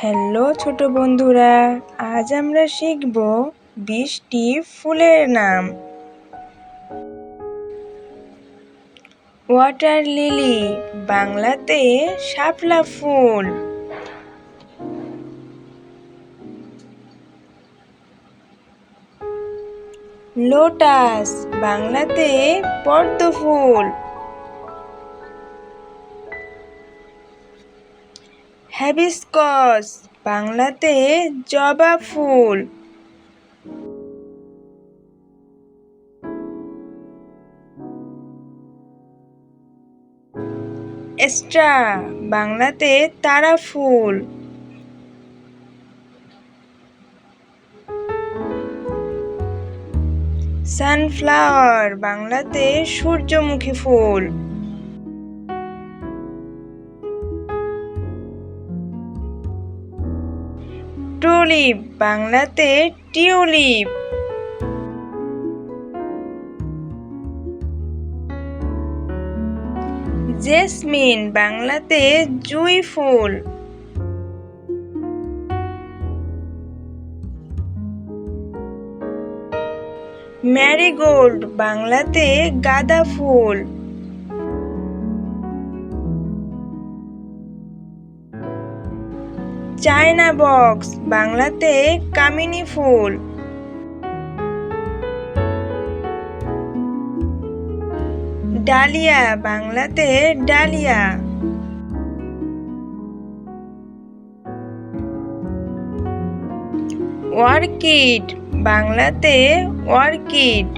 Hello ছোট বন্ধুরা, আজ আমরা শিখব 20টি ফুলের নাম। ওয়াটার লিলি বাংলাতে শাপলা ফুল। লোটাস বাংলাতে পদ্ম ফুল। হাইবিস্কাস বাংলাতে জবা ফুল। এস্ট্রা বাংলাতে তারা ফুল। সানফ্লাওয়ার বাংলাতে সূর্যমুখী ফুল। টুলিপ বাংলাতে টিউলিপ। জেসমিন বাংলাতে জুঁই ফুল। ম্যারিগোল্ড বাংলাতে গাঁদা ফুল। চায়না বক্স বাংলাতে কামিনী ফুল। ডালিয়া বাংলাতে ডালিয়া। অর্কিড বাংলাতে অর্কিড।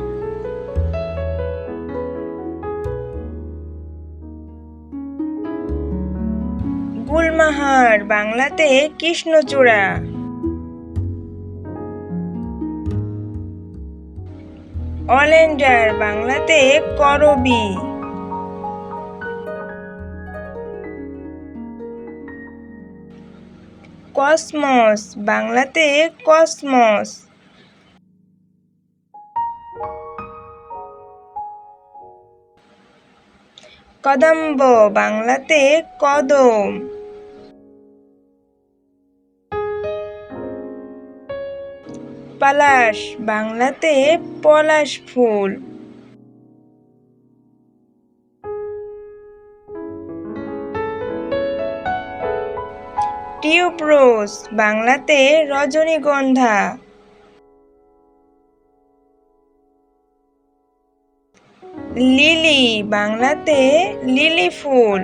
গুলমাহার বাংলাতে কৃষ্ণচূড়া। অলেন্ডার বাংলাতে করবী। কসমস বাংলাতে কসমস। কদম্ব বাংলাতে কদম। পলাশ বাংলাতে পলাশ ফুল। টিউবরোজ বাংলাতে রজনীগন্ধা। লিলি বাংলাতে লিলি ফুল।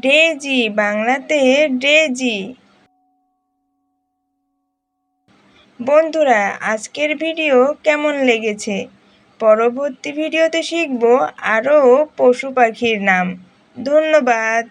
ডেজি বাংলাতে ডেজি। বন্ধুরা, আজকের ভিডিও কেমন লেগেছে? পরবর্তী ভিডিওতে শিখব আরও পশু পাখির নাম। ধন্যবাদ।